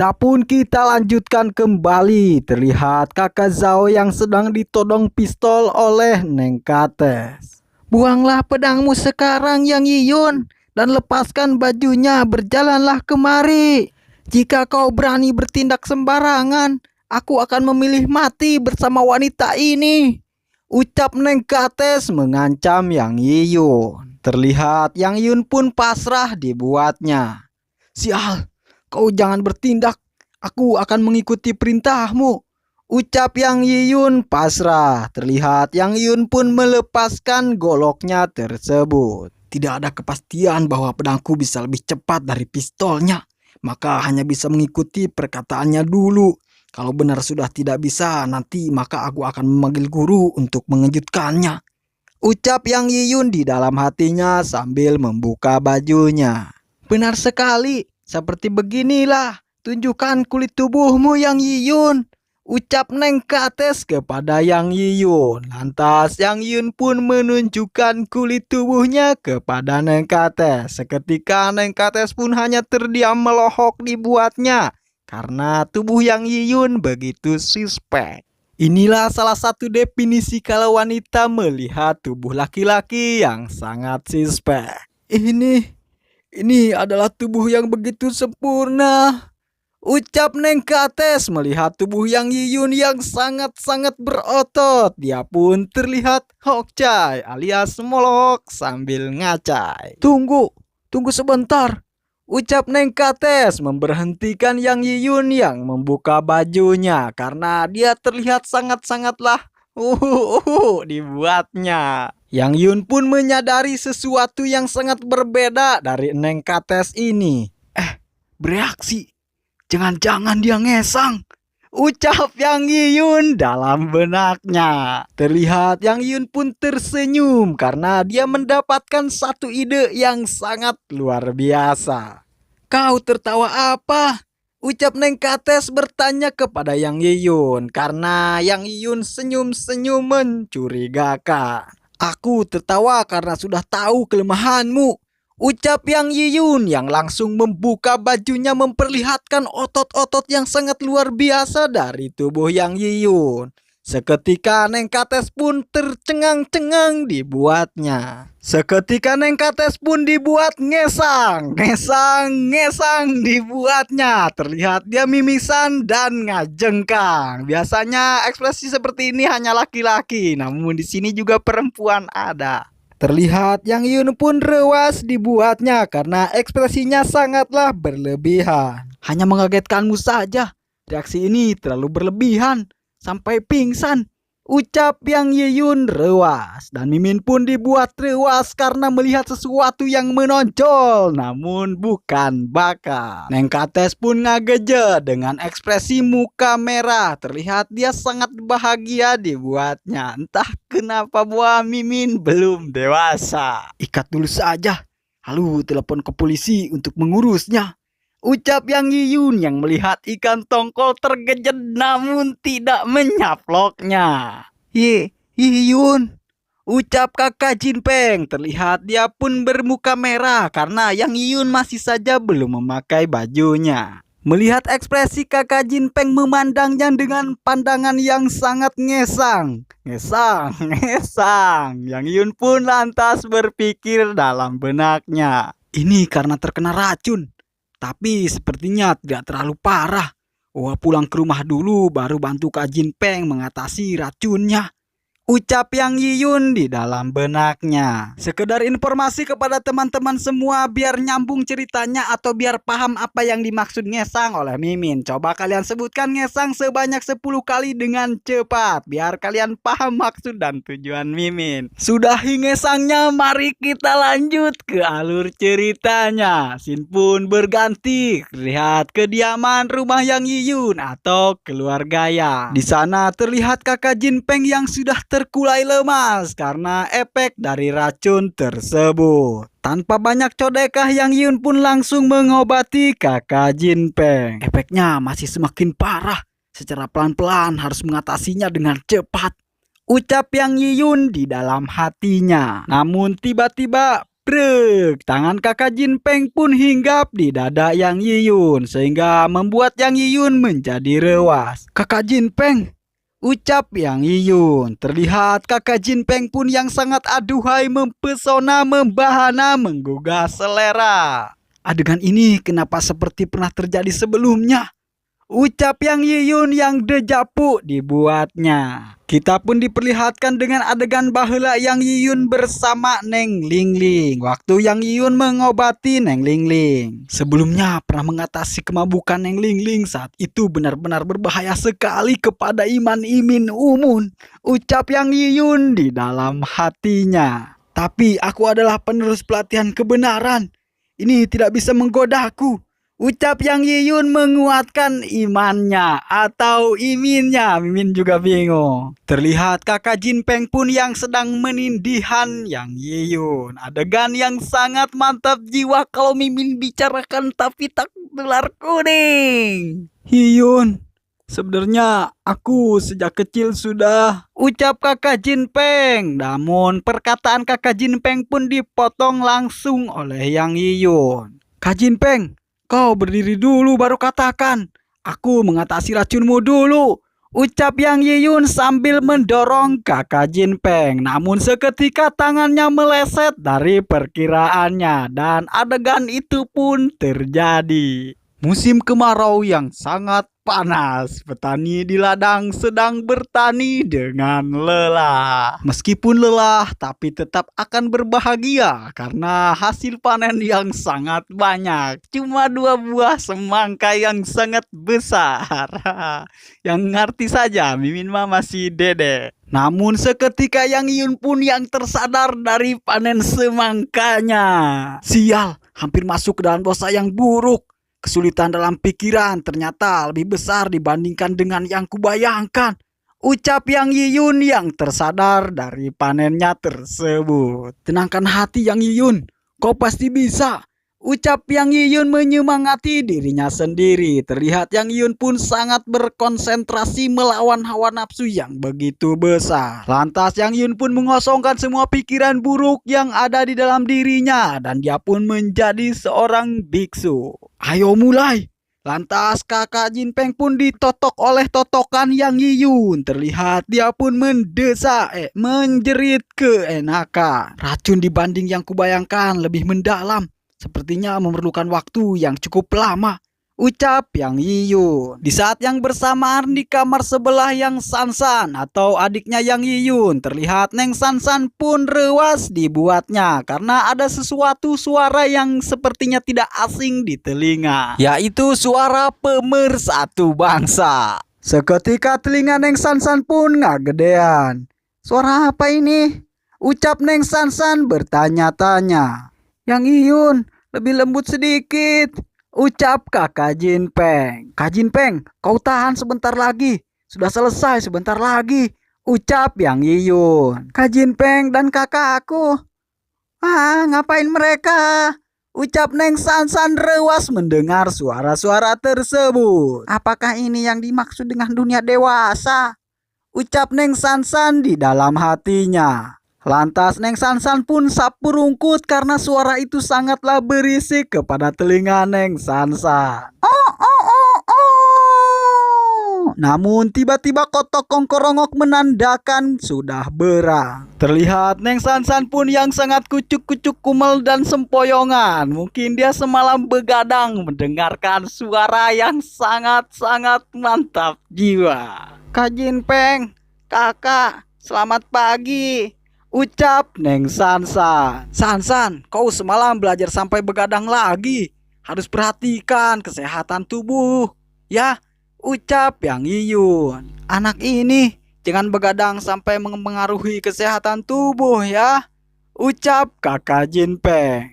Kita lanjutkan kembali. Terlihat kakak Zhao yang sedang ditodong pistol oleh Neng Kates. Buanglah pedangmu sekarang Yang Yiyun dan lepaskan bajunya, berjalanlah kemari. Jika kau berani bertindak sembarangan, aku akan memilih mati bersama wanita ini, ucap Neng Kates mengancam Yang Yiyun. Terlihat Yang Yiyun pun pasrah dibuatnya. Sial, kau jangan bertindak, aku akan mengikuti perintahmu, ucap Yang Yiyun pasrah. Terlihat Yang Yiyun pun melepaskan goloknya tersebut. Tidak ada kepastian bahwa pedangku bisa lebih cepat dari pistolnya, maka hanya bisa mengikuti perkataannya dulu. Kalau benar sudah tidak bisa, nanti maka aku akan memanggil guru untuk mengejutkannya, ucap Yang Yiyun di dalam hatinya sambil membuka bajunya. Benar sekali, seperti beginilah tunjukkan kulit tubuhmu Yang Yiyun, ucap Neng Kates kepada Yang Yiyun. Lantas Yang Yiyun pun menunjukkan kulit tubuhnya kepada Neng Kates. Seketika Neng Kates pun hanya terdiam melohok dibuatnya karena tubuh Yang Yiyun begitu suspek. Inilah salah satu definisi kalau wanita melihat tubuh laki-laki yang sangat suspek. Ini adalah tubuh yang begitu sempurna, ucap Neng Kates melihat tubuh Yang Yiyun yang sangat-sangat berotot. Dia pun terlihat hokcai alias molok sambil ngacai. Tunggu sebentar, ucap Neng Kates memberhentikan Yang Yiyun yang membuka bajunya karena dia terlihat sangat-sangatlah dibuatnya. Yang Yun pun menyadari sesuatu yang sangat berbeda dari Neng Kates ini. Bereaksi, jangan-jangan dia ngesang, ucap Yang Yiyun dalam benaknya. Terlihat Yang Yiyun pun tersenyum karena dia mendapatkan satu ide yang sangat luar biasa. Kau tertawa apa? Ucap Neng Kates bertanya kepada Yang Yiyun karena Yang Yiyun senyum-senyum mencurigakan. Aku tertawa karena sudah tahu kelemahanmu, ucap Yang Yiyun yang langsung membuka bajunya memperlihatkan otot-otot yang sangat luar biasa dari tubuh Yang Yiyun. Seketika Neng Kates pun tercengang-cengang dibuatnya. Seketika Neng Kates pun dibuat ngesang dibuatnya. Terlihat dia mimisan dan ngajengkang. Biasanya ekspresi seperti ini hanya laki-laki, namun di sini juga perempuan ada. Terlihat Yang Yiyun pun rewas dibuatnya karena ekspresinya sangatlah berlebihan. Hanya mengagetkanmu saja, reaksi ini terlalu berlebihan sampai pingsan, ucap Yang Yiyun rewas. Dan Mimin pun dibuat rewas karena melihat sesuatu yang menonjol namun bukan bakat. Neng Kates pun ngageje dengan ekspresi muka merah. Terlihat dia sangat bahagia dibuatnya. Entah kenapa buah Mimin belum dewasa. Ikat dulu saja, lalu telepon ke polisi untuk mengurusnya, ucap Yang Yiyun yang melihat ikan tongkol tergejut namun tidak menyaploknya. Yiyun, ucap kakak Jinpeng. Terlihat dia pun bermuka merah karena Yang Yiyun masih saja belum memakai bajunya. Melihat ekspresi kakak Jinpeng memandangnya dengan pandangan yang sangat ngesang. Yang Yiyun pun lantas berpikir dalam benaknya. Ini karena terkena racun, tapi sepertinya tidak terlalu parah. Pulang ke rumah dulu baru bantu Kak Jinpeng mengatasi racunnya, ucap Yang Yiyun di dalam benaknya. Sekedar informasi kepada teman-teman semua biar nyambung ceritanya atau biar paham apa yang dimaksud ngesang oleh Mimin. Coba kalian sebutkan ngesang sebanyak 10 kali dengan cepat biar kalian paham maksud dan tujuan Mimin. Sudahi ngesangnya, mari kita lanjut ke alur ceritanya. Scene pun berganti, lihat kediaman rumah Yang Yiyun atau keluarga Yang. Di sana terlihat kakak Jinpeng yang sudah terkulai lemas karena efek dari racun tersebut. Tanpa banyak codekah Yang Yiyun pun langsung mengobati kakak Jinpeng. Efeknya masih semakin parah. Secara pelan-pelan harus mengatasinya dengan cepat, ucap Yang Yiyun di dalam hatinya. Namun tiba-tiba Brek, tangan kakak Jinpeng pun hinggap di dada Yang Yiyun sehingga membuat Yang Yiyun menjadi rewas. Kakak Jinpeng, ucap Yang Yiyun. Terlihat kakak Jinpeng pun yang sangat aduhai, mempesona, membahana, menggugah selera. Adegan ini kenapa seperti pernah terjadi sebelumnya? Ucap Yang Yiyun yang dejapu dibuatnya. Kita pun diperlihatkan dengan adegan baheula Yang Yiyun bersama Neng Lingling. Waktu Yang Yiyun mengobati Neng Lingling. Sebelumnya pernah mengatasi kemabukan Neng Lingling, saat itu benar-benar berbahaya sekali kepada Iman Imin Umun. Ucap Yang Yiyun di dalam hatinya. Tapi aku adalah penerus pelatihan kebenaran. Ini tidak bisa menggodaku. Ucap Yang Yiyun menguatkan imannya atau iminnya. Mimin juga bingung. Terlihat kakak Jinpeng pun yang sedang menindihan Yang Yiyun. Adegan yang sangat mantap jiwa kalau Mimin bicarakan tapi tak belar kuning. Yiyun, sebenarnya aku sejak kecil sudah, ucap kakak Jinpeng. Namun perkataan kakak Jinpeng pun dipotong langsung oleh Yang Yiyun. Kak Jinpeng, kau berdiri dulu baru katakan. Aku mengatasi racunmu dulu. Ucap Yang Yiyun sambil mendorong kakak Jinpeng. Namun seketika tangannya meleset dari perkiraannya. Dan adegan itu pun terjadi. Musim kemarau yang sangat panas. Petani di ladang sedang bertani dengan lelah. Meskipun lelah, tapi tetap akan berbahagia karena hasil panen yang sangat banyak. Cuma 2 buah semangka yang sangat besar. Yang ngerti saja, Mimin mah masih dede. Namun seketika Yang Yiyun pun yang tersadar dari panen semangkanya. Sial, hampir masuk ke dalam dosa yang buruk. Kesulitan dalam pikiran ternyata lebih besar dibandingkan dengan yang kubayangkan. Ucap Yang Yiyun yang tersadar dari panennya tersebut. Tenangkan hati Yang Yiyun, kau pasti bisa. Ucap Yang Yiyun menyemangati dirinya sendiri. Terlihat Yang Yiyun pun sangat berkonsentrasi melawan hawa nafsu yang begitu besar. Lantas Yang Yiyun pun mengosongkan semua pikiran buruk yang ada di dalam dirinya. Dan dia pun menjadi seorang biksu. Ayo mulai. Lantas kakak Jinpeng pun ditotok oleh totokan Yang Yiyun. Terlihat dia pun menjerit keenakan. Racun dibanding yang kubayangkan lebih mendalam. Sepertinya memerlukan waktu yang cukup lama. Ucap Yang Yiyun. Di saat yang bersamaan di kamar sebelah Yang Sansan atau adiknya Yang Yiyun, terlihat Neng Sansan pun rewas dibuatnya karena ada sesuatu suara yang sepertinya tidak asing di telinga, yaitu suara pemersatu bangsa. Seketika telinga Neng Sansan pun ngagedean. Suara apa ini? Ucap Neng Sansan bertanya-tanya. Yang Yiyun, lebih lembut sedikit. Ucap kakak Jinpeng. Kak Jinpeng, kau tahan sebentar lagi. Sudah selesai sebentar lagi. Ucap Yang Yiyun. Kak Jinpeng dan kakak aku. Ngapain mereka? Ucap Neng Sansan rewas mendengar suara-suara tersebut. Apakah ini yang dimaksud dengan dunia dewasa? Ucap Neng Sansan di dalam hatinya. Lantas Neng Sansan pun sapu rungkut karena suara itu sangatlah berisik kepada telinga Neng Sansan. Namun tiba-tiba kotok kongkorongok menandakan sudah berang. Terlihat Neng Sansan pun yang sangat kucuk-kucuk kumel dan sempoyongan. Mungkin dia semalam begadang mendengarkan suara yang sangat-sangat mantap jiwa. Kak Jinpeng, kakak, selamat pagi. Ucap Neng Sansan. Sansan, kau semalam belajar sampai begadang lagi. Harus perhatikan kesehatan tubuh. Ya, ucap Yang Yiyun. Anak ini jangan begadang sampai mempengaruhi kesehatan tubuh ya. Ucap kakak Jinpeng.